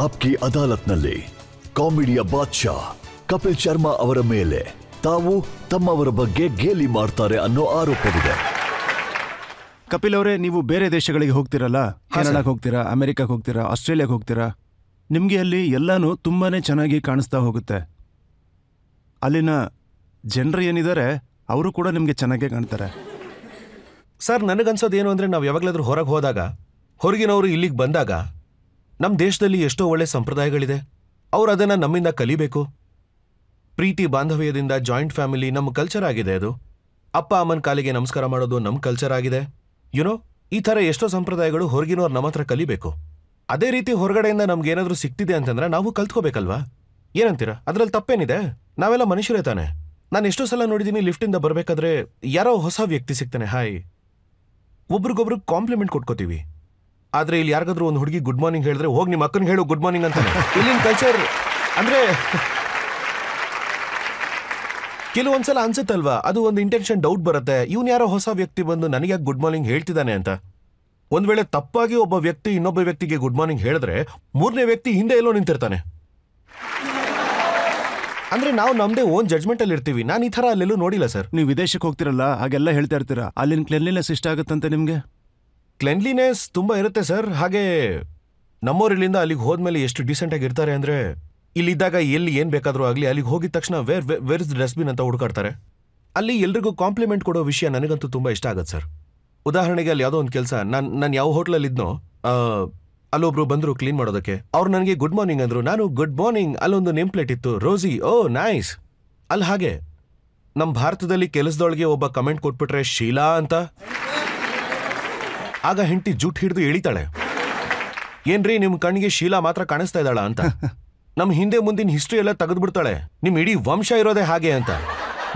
ಆಪ್ಕಿ ಅದಾಲತ್ನಲ್ಲಿ ಕಾಮಿಡಿಯ ಬಾದ್ಶಾ ಕಪಿಲ್ ಶರ್ಮಾ ಅವರ ಮೇಲೆ ತಾವು ತಮ್ಮವರ ಬಗ್ಗೆ ಗೇಲಿ ಮಾಡ್ತಾರೆ ಅನ್ನೋ ಆರೋಪವಿದೆ. ಕಪಿಲ್ ಅವರೇ, ನೀವು ಬೇರೆ ದೇಶಗಳಿಗೆ ಹೋಗ್ತಿರಲ್ಲ, ಕೆನಡಾಗೆ ಹೋಗ್ತೀರಾ, ಅಮೆರಿಕಕ್ಕೆ ಹೋಗ್ತೀರಾ, ಆಸ್ಟ್ರೇಲಿಯಾಗೆ ಹೋಗ್ತೀರಾ, ನಿಮಗೆ ಅಲ್ಲಿ ಎಲ್ಲಾನು ತುಂಬಾನೇ ಚೆನ್ನಾಗಿ ಕಾಣಿಸ್ತಾ ಹೋಗುತ್ತೆ. ಅಲ್ಲಿನ ಜನರು ಏನಿದ್ದಾರೆ ಅವರು ಕೂಡ ನಿಮಗೆ ಚೆನ್ನಾಗೇ ಕಾಣ್ತಾರೆ. ಸರ್, ನನಗನ್ಸೋದು ಏನು ಅಂದರೆ, ನಾವು ಯಾವಾಗಲಾದ್ರೂ ಹೊರಗೆ ಹೋದಾಗ, ಹೊರಗಿನವರು ಇಲ್ಲಿಗೆ ಬಂದಾಗ ನಮ್ಮ ದೇಶದಲ್ಲಿ ಎಷ್ಟೋ ಒಳ್ಳೆ ಸಂಪ್ರದಾಯಗಳಿದೆ, ಅವ್ರು ಅದನ್ನು ನಮ್ಮಿಂದ ಕಲಿಬೇಕು. ಪ್ರೀತಿ ಬಾಂಧವ್ಯದಿಂದ ಜಾಯಿಂಟ್ ಫ್ಯಾಮಿಲಿ ನಮ್ಮ ಕಲ್ಚರ್ ಆಗಿದೆ. ಅದು ಅಪ್ಪ ಅಮ್ಮನ ಕಾಲಿಗೆ ನಮಸ್ಕಾರ ಮಾಡೋದು ನಮ್ಮ ಕಲ್ಚರ್ ಆಗಿದೆ. ಯುನೋ, ಈ ಥರ ಎಷ್ಟೋ ಸಂಪ್ರದಾಯಗಳು ಹೊರಗಿನವ್ರು ನಮ್ಮ ಹತ್ರ ಕಲಿಬೇಕು. ಅದೇ ರೀತಿ ಹೊರಗಡೆಯಿಂದ ನಮ್ಗೇನಾದ್ರೂ ಸಿಕ್ತಿದೆ ಅಂತಂದ್ರೆ ನಾವು ಕಲ್ತ್ಕೋಬೇಕಲ್ವಾ? ಏನಂತೀರಾ? ಅದ್ರಲ್ಲಿ ತಪ್ಪೇನಿದೆ? ನಾವೆಲ್ಲ ಮನುಷ್ಯರೇ ತಾನೆ. ನಾನು ಎಷ್ಟೋ ಸಲ ನೋಡಿದ್ದೀನಿ, ಲಿಫ್ಟಿಂದ ಬರಬೇಕಾದ್ರೆ ಯಾರೋ ಹೊಸ ವ್ಯಕ್ತಿ ಸಿಗ್ತಾನೆ, ಹಾಯ್, ಒಬ್ರಿಗೊಬ್ರು ಕಾಂಪ್ಲಿಮೆಂಟ್ ಕೊಟ್ಕೋತೀವಿ. ಆದರೆ ಇಲ್ಲಿ ಯಾರಿಗಾದ್ರೂ ಒಂದು ಹುಡುಗಿ ಗುಡ್ ಮಾರ್ನಿಂಗ್ ಹೇಳಿದ್ರೆ, ಹೋಗಿ ನಿಮ್ಮ ಅಕ್ಕನಿಗೆ ಹೇಳು ಗುಡ್ ಮಾರ್ನಿಂಗ್ ಅಂತಾನೆ. ಇಲ್ಲಿನ ಕಲ್ಚರ್ ಅಂದರೆ ಕೆಲವೊಂದ್ಸಲ ಅನ್ಸುತ್ತಲ್ವಾ, ಅದು ಒಂದು ಇಂಟೆನ್ಷನ್ ಡೌಟ್ ಬರುತ್ತೆ, ಇವನು ಯಾರೋ ಹೊಸ ವ್ಯಕ್ತಿ ಬಂದು ನನಗೆ ಯಾಕೆ ಗುಡ್ ಮಾರ್ನಿಂಗ್ ಹೇಳ್ತಿದ್ದಾನೆ ಅಂತ. ಒಂದ್ ವೇಳೆ ತಪ್ಪಾಗಿ ಒಬ್ಬ ವ್ಯಕ್ತಿ ಇನ್ನೊಬ್ಬ ವ್ಯಕ್ತಿಗೆ ಗುಡ್ ಮಾರ್ನಿಂಗ್ ಹೇಳಿದ್ರೆ, ಮೂರನೇ ವ್ಯಕ್ತಿ ಹಿಂದೆ ಎಲ್ಲೋ ನಿಂತಿರ್ತಾನೆ. ಅಂದ್ರೆ ನಾವು ನಮ್ದೇ ಓನ್ ಜಡ್ಜ್ಮೆಂಟ್ ಅಲ್ಲಿ ಇರ್ತೀವಿ. ನಾನು ಈ ತರ ಅಲ್ಲೆಲ್ಲೂ ನೋಡಿಲ್ಲ ಸರ್. ನೀವು ವಿದೇಶಕ್ಕೆ ಹೋಗ್ತಿರಲ್ಲ, ಹಾಗೆಲ್ಲ ಹೇಳ್ತಾ ಇರ್ತೀರಾ, ಅಲ್ಲಿನ ಕ್ಲೆನ್ಲಿನೆಸ್ ಇಷ್ಟ ಆಗುತ್ತಂತೆ ನಿಮ್ಗೆ? ಕ್ಲೆನ್ಲಿನೆಸ್ ತುಂಬಾ ಇರುತ್ತೆ ಸರ್. ಹಾಗೆ ನಮ್ಮವ್ರು ಇಲ್ಲಿಂದ ಅಲ್ಲಿಗೆ ಹೋದ್ಮೇಲೆ ಎಷ್ಟು ಡಿಸೆಂಟ್ ಆಗಿ ಇರ್ತಾರೆ ಅಂದ್ರೆ, ಇಲ್ಲಿದ್ದಾಗ ಎಲ್ಲಿ ಏನ್ ಬೇಕಾದ್ರೂ ಆಗ್ಲಿ, ಅಲ್ಲಿಗೆ ಹೋಗಿದ ತಕ್ಷಣ ವೇರ್ ಇಸ್ ಡಸ್ಟ್ಬಿನ್ ಅಂತ ಹುಡುಕಾಡ್ತಾರೆ. ಅಲ್ಲಿ ಎಲ್ರಿಗೂ ಕಾಂಪ್ಲಿಮೆಂಟ್ ಕೊಡೋ ವಿಷಯ ನನಗಂತೂ ತುಂಬಾ ಇಷ್ಟ ಆಗತ್ತೆ ಸರ್. ಉದಾಹರಣೆಗೆ ಅಲ್ಲಿ ಯಾವುದೋ ಒಂದು ಕೆಲಸ, ನಾನು ಯಾವ ಹೋಟ್ಲಲ್ಲಿ ಇದ್ನೋ, ಅಲ್ಲೊಬ್ರು ಬಂದ್ರು ಕ್ಲೀನ್ ಮಾಡೋದಕ್ಕೆ. ಅವ್ರು ನನಗೆ ಗುಡ್ ಮಾರ್ನಿಂಗ್ ಅಂದ್ರು, ನಾನು ಗುಡ್ ಮಾರ್ನಿಂಗ್. ಅಲ್ಲೊಂದು ನೇಮ್ ಪ್ಲೇಟ್ ಇತ್ತು, ರೋಸಿ. ಓ ನೈಸ್. ಅಲ್ಲಿ ಹಾಗೆ ನಮ್ಮ ಭಾರತದಲ್ಲಿ ಕೆಲಸದೊಳಗೆ ಒಬ್ಬ ಕಮೆಂಟ್ ಕೊಟ್ಬಿಟ್ರೆ, ಶೀಲಾ ಅಂತ, ಆಗ ಹೆಂಡತಿ ಜುಟ್ ಹಿಡಿದು ಎಳಿತಾಳೆ, ಏನ್ರಿ ನಿಮ್ ಕಣ್ಣಿಗೆ ಶೀಲಾ ಮಾತ್ರ ಕಾಣಿಸ್ತಾ ಇದ್ದಾಳ ಅಂತ. ನಮ್ ಹಿಂದೆ ಮುಂದಿನ ಹಿಸ್ಟ್ರಿ ಎಲ್ಲ ತೆಗೆದ್ಬಿಡ್ತಾಳೆ, ನಿಮ್ ಇಡೀ ವಂಶ ಇರೋದೇ ಹಾಗೆ ಅಂತ.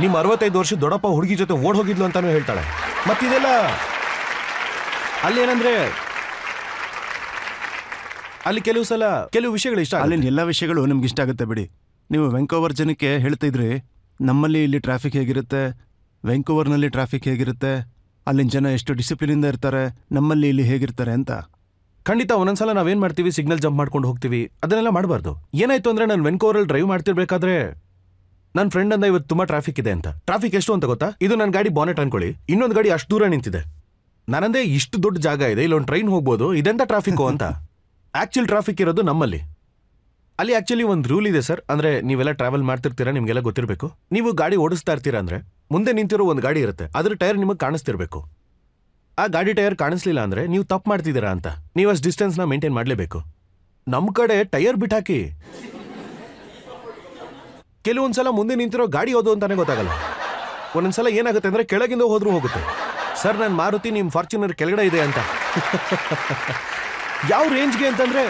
ನಿಮ್ 65 ವರ್ಷ ದೊಡ್ಡಪ್ಪ ಹುಡುಗಿ ಜೊತೆ ಓಡ್ ಹೋಗಿದ್ಲು ಅಂತಾನು ಹೇಳ್ತಾಳೆ. ಮತ್ತಿದೆಲ್ಲ ಅಲ್ಲೇನಂದ್ರೆ, ಅಲ್ಲಿ ಕೆಲವು ವಿಷಯಗಳು ಇಷ್ಟ. ಅಲ್ಲಿನ ಎಲ್ಲ ವಿಷಯಗಳು ನಿಮ್ಗೆ ಇಷ್ಟ ಆಗುತ್ತೆ ಬಿಡಿ. ನೀವು ವೆಂಕೋವರ್ ಜನಕ್ಕೆ ಹೇಳ್ತಿದ್ರಿ, ನಮ್ಮಲ್ಲಿ ಇಲ್ಲಿ ಟ್ರಾಫಿಕ್ ಹೇಗಿರುತ್ತೆ, ವೆಂಕೋವರ್ನಲ್ಲಿ ಟ್ರಾಫಿಕ್ ಹೇಗಿರುತ್ತೆ, ಅಲ್ಲಿನ ಜನ ಎಷ್ಟು ಡಿಸಿಪ್ಲಿನಿಂದ ಇರ್ತಾರೆ, ನಮ್ಮಲ್ಲಿ ಇಲ್ಲಿ ಹೇಗಿರ್ತಾರೆ ಅಂತ. ಖಂಡಿತ ಒಂದೊಂದ್ಸಲ ನಾವೇನ್ ಮಾಡ್ತೀವಿ, ಸಿಗ್ನಲ್ ಜಂಪ್ ಮಾಡ್ಕೊಂಡು ಹೋಗ್ತೀವಿ. ಅದನ್ನೆಲ್ಲ ಮಾಡಬಾರ್ದು. ಏನಾಯ್ತು ಅಂದ್ರೆ, ನಾನು ವೆಂಕೋವರಲ್ಲಿ ಡ್ರೈವ್ ಮಾಡ್ತಿರ್ಬೇಕಾದ್ರೆ ನನ್ನ ಫ್ರೆಂಡ್ ಅಂದ, ಇವತ್ತು ತುಂಬಾ ಟ್ರಾಫಿಕ್ ಇದೆ ಅಂತ. ಟ್ರಾಫಿಕ್ ಎಷ್ಟು ಅಂತ ಗೊತ್ತಾ? ಇದು ನನ್ನ ಗಾಡಿ ಬಾನೆಟ್ ಅನ್ಕೊಳ್ಳಿ, ಇನ್ನೊಂದು ಗಾಡಿ ಅಷ್ಟು ದೂರ ನಿಂತಿದೆ. ನಾನಂದೇ, ಇಷ್ಟು ದೊಡ್ಡ ಜಾಗ ಇದೆ, ಇಲ್ಲೊಂದು ಟ್ರೈನ್ ಹೋಗ್ಬೋದು, ಇದೆಂತ ಟ್ರಾಫಿಕ್ ಅಂತ. ಆಕ್ಚುಲ್ ಟ್ರಾಫಿಕ್ ಇರೋದು ನಮ್ಮಲ್ಲಿ. ಅಲ್ಲಿ ಆಕ್ಚುಲಿ ಒಂದು ರೂಲ್ ಇದೆ ಸರ್. ಅಂದ್ರೆ ನೀವೆಲ್ಲ ಟ್ರಾವೆಲ್ ಮಾಡ್ತಿರ್ತೀರಾ, ನಿಮ್ಗೆಲ್ಲ ಗೊತ್ತಿರಬೇಕು. ನೀವು ಗಾಡಿ ಓಡಿಸ್ತಾ ಇರ್ತೀರಾ ಅಂದ್ರೆ, ಮುಂದೆ ನಿಂತಿರೋ ಒಂದು ಗಾಡಿ ಇರುತ್ತೆ, ಅದ್ರ ಟೈರ್ ನಿಮಗೆ ಕಾಣಿಸ್ತಿರ್ಬೇಕು. ಆ ಗಾಡಿ ಟೈರ್ ಕಾಣಿಸ್ಲಿಲ್ಲ ಅಂದ್ರೆ ನೀವು ತಪ್ಪು ಮಾಡ್ತಿದ್ದೀರಾ ಅಂತ. ನೀವು ಅಷ್ಟು ಡಿಸ್ಟೆನ್ಸ್ನ ಮೇಂಟೈನ್ ಮಾಡಲೇಬೇಕು. ನಮ್ಮ ಕಡೆ ಟೈರ್ ಬಿಟ್ಟಾಕಿ ಕೆಲವೊಂದ್ಸಲ ಮುಂದೆ ನಿಂತಿರೋ ಗಾಡಿ ಹೋದು ಅಂತಾನೆ ಗೊತ್ತಾಗಲ್ಲ. ಒಂದೊಂದ್ಸಲ ಏನಾಗುತ್ತೆ ಅಂದ್ರೆ, ಕೆಳಗಿಂದ ಹೋದ್ರೂ ಹೋಗುತ್ತೆ. ಸರ್, ನಾನು ಮಾರುತಿ, ನಿಮ್ಮ ಫಾರ್ಚುನರ್ ಕೆಳಗಡೆ ಇದೆ ಅಂತ. ಯಾವ ರೇಂಜ್ಗೆ ಅಂತಂದ್ರೆ,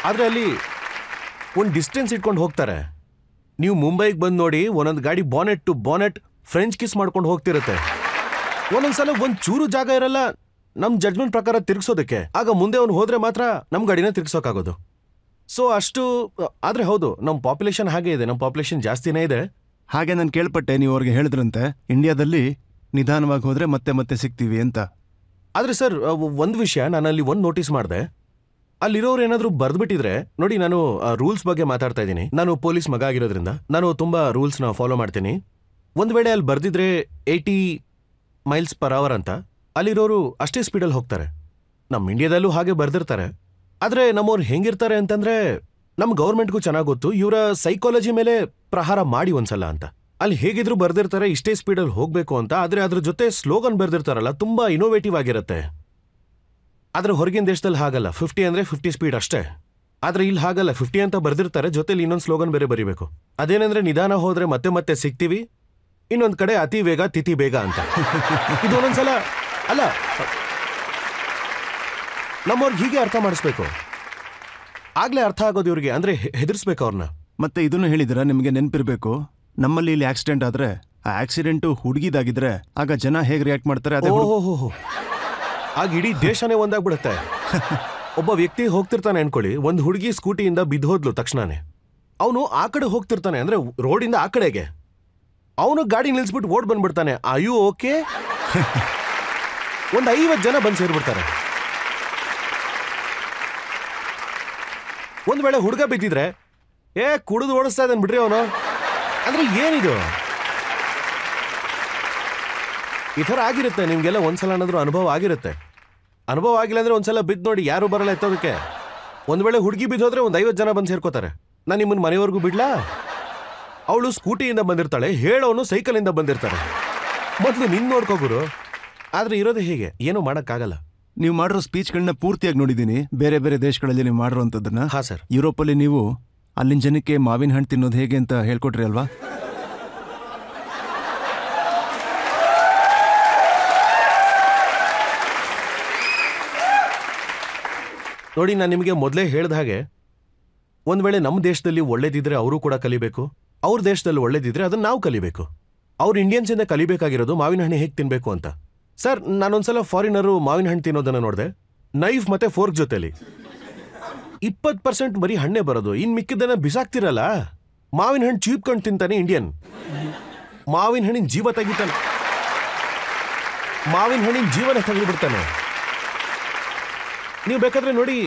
ಆದ್ರೆ ಅಲ್ಲಿ ಒಂದು ಡಿಸ್ಟೆನ್ಸ್ ಇಟ್ಕೊಂಡು ಹೋಗ್ತಾರೆ. ನೀವು ಮುಂಬೈಗೆ ಬಂದು ನೋಡಿ, ಒಂದೊಂದು ಗಾಡಿ bonnet to bonnet French kiss ಮಾಡ್ಕೊಂಡು ಹೋಗ್ತಿರುತ್ತೆ. ಒಂದೊಂದ್ಸಲ ಒಂದು ಚೂರು ಜಾಗ ಇರಲ್ಲ ನಮ್ ಜಡ್ಜ್ಮೆಂಟ್ ಪ್ರಕಾರ ತಿರ್ಗಿಸೋದಕ್ಕೆ. ಆಗ ಮುಂದೆ ಅವ್ನು ಹೋದ್ರೆ ಮಾತ್ರ ನಮ್ ಗಾಡಿನ ತಿರ್ಗಿಸೋಕ್ಕಾಗೋದು. ಸೊ ಅಷ್ಟು. ಆದ್ರೆ ಹೌದು, ನಮ್ಮ ಪಾಪ್ಯುಲೇಷನ್ ಹಾಗೆ ಇದೆ, ನಮ್ಮ ಪಾಪ್ಯುಲೇಷನ್ ಜಾಸ್ತಿನೇ ಇದೆ. ಹಾಗೆ ನಾನು ಕೇಳ್ಪಟ್ಟೆ, ನೀವು ಅವ್ರಿಗೆ ಹೇಳಿದ್ರಂತೆ ಇಂಡಿಯಾದಲ್ಲಿ ನಿಧಾನವಾಗಿ ಹೋದ್ರೆ ಮತ್ತೆ ಮತ್ತೆ ಸಿಗ್ತೀವಿ ಅಂತ. ಆದ್ರೆ ಸರ್, ಒಂದು ವಿಷಯ ನಾನು ಅಲ್ಲಿ ಒಂದು ನೋಟಿಸ್ ಮಾಡಿದೆ. ಅಲ್ಲಿರೋರು ಏನಾದರೂ ಬರ್ದ್ಬಿಟ್ಟಿದ್ರೆ ನೋಡಿ, ನಾನು ರೂಲ್ಸ್ ಬಗ್ಗೆ ಮಾತಾಡ್ತಾ ಇದ್ದೀನಿ. ನಾನು ಪೊಲೀಸ್ ಮಗ ಆಗಿರೋದ್ರಿಂದ ನಾನು ತುಂಬಾ ರೂಲ್ಸ್ನ ಫಾಲೋ ಮಾಡ್ತೀನಿ. ಒಂದು ವೇಳೆ ಅಲ್ಲಿ ಬರ್ದಿದ್ರೆ 80 ಮೈಲ್ಸ್ ಪರ್ ಅವರ್ ಅಂತ, ಅಲ್ಲಿರೋರು ಅಷ್ಟೇ ಸ್ಪೀಡಲ್ಲಿ ಹೋಗ್ತಾರೆ. ನಮ್ಮ ಇಂಡಿಯಾದಲ್ಲೂ ಹಾಗೆ ಬರ್ದಿರ್ತಾರೆ. ಆದರೆ ನಮ್ಮವ್ರು ಹೆಂಗಿರ್ತಾರೆ ಅಂತಂದ್ರೆ, ನಮ್ಮ ಗೌರ್ಮೆಂಟ್ಗೂ ಚೆನ್ನಾಗಿ ಗೊತ್ತು ಇವರ ಸೈಕಾಲಜಿ ಮೇಲೆ ಪ್ರಹಾರ ಮಾಡಿ ಒಂದ್ಸಲ ಅಂತ. ಅಲ್ಲಿ ಹೇಗಿದ್ರು ಬರ್ದಿರ್ತಾರೆ ಇಷ್ಟೇ ಸ್ಪೀಡಲ್ಲಿ ಹೋಗಬೇಕು ಅಂತ. ಆದರೆ ಅದ್ರ ಜೊತೆ ಸ್ಲೋಗನ್ ಬರ್ದಿರ್ತಾರಲ್ಲ, ತುಂಬಾ ಇನೋವೇಟಿವ್ ಆಗಿರುತ್ತೆ. ಆದರೆ ಹೊರಗಿನ ದೇಶದಲ್ಲಿ ಹಾಗಲ್ಲ, 50 ಅಂದರೆ 50 ಸ್ಪೀಡ್ ಅಷ್ಟೇ. ಆದರೆ ಇಲ್ಲಿ ಹಾಗಲ್ಲ, 50 ಅಂತ ಬರ್ದಿರ್ತಾರೆ, ಜೊತೆಲಿ ಇನ್ನೊಂದು ಸ್ಲೋಗನ್ ಬೇರೆ ಬರೀಬೇಕು. ಅದೇನಂದ್ರೆ, ನಿಧಾನ ಹೋದ್ರೆ ಮತ್ತೆ ಮತ್ತೆ ಸಿಗ್ತೀವಿ, ಇನ್ನೊಂದು ಕಡೆ ಅತಿ ವೇಗ ತಿಥಿ ಬೇಗ ಅಂತ. ಇದು ಒಂದೊಂದ್ಸಲ ಅಲ್ಲ, ನಮ್ಮವ್ರಿಗೆ ಹೀಗೆ ಅರ್ಥ ಮಾಡಿಸ್ಬೇಕು, ಆಗ್ಲೇ ಅರ್ಥ ಆಗೋದು ಇವ್ರಿಗೆ. ಅಂದ್ರೆ ಹೆದರ್ಸ್ಬೇಕು ಅವ್ರನ್ನ. ಮತ್ತೆ ಇದನ್ನು ಹೇಳಿದಿರ, ನಿಮಗೆ ನೆನಪಿರ್ಬೇಕು, ನಮ್ಮಲ್ಲಿ ಇಲ್ಲಿ ಆಕ್ಸಿಡೆಂಟ್ ಆದ್ರೆ, ಆ ಆಕ್ಸಿಡೆಂಟು ಹುಡುಗಿದಾಗಿದ್ರೆ ಆಗ ಜನ ಹೇಗೆ ರಿಯಾಕ್ಟ್ ಮಾಡ್ತಾರೆ. ಆಗ ಇಡೀ ದೇಶನೇ ಒಂದಾಗ್ಬಿಡುತ್ತೆ. ಒಬ್ಬ ವ್ಯಕ್ತಿ ಹೋಗ್ತಿರ್ತಾನೆ ಅನ್ಕೊಳ್ಳಿ, ಒಂದು ಹುಡುಗಿ ಸ್ಕೂಟಿಯಿಂದ ಬಿದ್ದೋದ್ಲು ತಕ್ಷಣನೇ. ಅವನು ಆ ಕಡೆ ಹೋಗ್ತಿರ್ತಾನೆ, ಅಂದ್ರೆ ರೋಡಿಂದ ಆ ಕಡೆಗೆ. ಅವನು ಗಾಡಿ ನಿಲ್ಸ್ಬಿಟ್ಟು ಓಡ್ ಬಂದ್ಬಿಡ್ತಾನೆ. ಅಯ್ಯೋ ಓಕೆ, ಒಂದು 50 ಜನ ಬಂದು ಸೇರ್ಬಿಡ್ತಾರೆ. ಒಂದ್ ವೇಳೆ ಹುಡುಗ ಬಿದ್ದಿದ್ರೆ ಕುಡಿದು ಓಡಿಸ್ತಾ ಇದ್ದಾನೆ ಬಿಡ್ರಿ ಅವನು. ಅಂದ್ರೆ ಏನಿದು? ಈ ಥರ ಆಗಿರುತ್ತೆ ನಿಮ್ಗೆಲ್ಲ ಒಂದ್ಸಲ ಏನಾದ್ರೂ ಅನುಭವ ಆಗಿರುತ್ತೆ. ಅನುಭವ ಆಗಿಲ್ಲ ಅಂದ್ರೆ ಒಂದ್ಸಲ ಬಿದ್ದು ನೋಡಿ, ಯಾರು ಬರಲ್ಲ ಎತ್ತೋದಕ್ಕೆ. ಒಂದ್ ವೇಳೆ ಹುಡುಗಿ ಬಿದ್ದೋದ್ರೆ ಒಂದು 50 ಜನ ಬಂದು ಸೇರ್ಕೋತಾರೆ. ನಾನು ನಿಮ್ಮನ್ನ ಮನೆವರೆಗೂ ಬಿಡ್ಲಾ? ಅವಳು ಸ್ಕೂಟಿಯಿಂದ ಬಂದಿರ್ತಾಳೆ, ಹೇಳೋನು ಸೈಕಲಿಂದ ಬಂದಿರ್ತಾರೆ. ಮೊದಲು ನಿನ್ ನೋಡ್ಕೋಗುರು. ಆದ್ರೆ ಇರೋದು ಹೀಗೆ, ಏನೂ ಮಾಡೋಕ್ಕಾಗಲ್ಲ. ನೀವು ಮಾಡಿರೋ ಸ್ಪೀಚ್ಗಳನ್ನ ಪೂರ್ತಿಯಾಗಿ ನೋಡಿದ್ದೀನಿ, ಬೇರೆ ಬೇರೆ ದೇಶಗಳಲ್ಲಿ ನೀವು ಮಾಡಿರೋಂಥದ್ದನ್ನ. ಹಾ ಸರ್. ಯುರೋಪಲ್ಲಿ ನೀವು ಅಲ್ಲಿನ ಜನಕ್ಕೆ ಮಾವಿನ ಹಣ್ಣು ತಿನ್ನೋದು ಹೇಗೆ ಅಂತ ಹೇಳ್ಕೊಟ್ರಿ ಅಲ್ವಾ? ನೋಡಿ, ನಾನು ನಿಮಗೆ ಮೊದಲೇ ಹೇಳ್ದ ಹಾಗೆ, ಒಂದ್ ವೇಳೆ ನಮ್ಮ ದೇಶದಲ್ಲಿ ಒಳ್ಳೇದಿದ್ರೆ ಅವರು ಕೂಡ ಕಲಿಬೇಕು, ಅವ್ರ ದೇಶದಲ್ಲಿ ಒಳ್ಳೇದಿದ್ರೆ ಅದನ್ನ ನಾವು ಕಲಿಬೇಕು. ಅವ್ರು ಇಂಡಿಯನ್ಸ್ ಇಂದ ಕಲಿಬೇಕಾಗಿರೋದು ಮಾವಿನ ಹಣ್ಣು ಹೇಗೆ ತಿನ್ಬೇಕು ಅಂತ. ಸರ್, ನಾನೊಂದ್ಸಲ ಫಾರಿನರು ಮಾವಿನ ಹಣ್ಣು ತಿನ್ನೋದನ್ನ ನೋಡಿದೆ, ನೈಫ್ ಮತ್ತೆ ಫೋರ್ಕ್ ಜೊತೆಲಿ. 20% ಬರೀ ಹಣ್ಣೆ ಬರೋದು, ಇನ್ ಮಿಕ್ಕಿದ್ದನ್ನ ಬಿಸಾಕ್ತಿರಲ್ಲ. ಮಾವಿನ ಹಣ್ಣು ಚೀಪ್ಕೊಂಡು ತಿಂತಾನೆ ಇಂಡಿಯನ್. ಮಾವಿನ ಹಣ್ಣಿನ ಜೀವ ತೆಗಿತಾನೆ, ಮಾವಿನ ಹಣ್ಣಿನ ಜೀವನ ತೆಗೆದುಬಿಡ್ತಾನೆ. ನೀವು ಬೇಕಾದ್ರೆ ನೋಡಿ,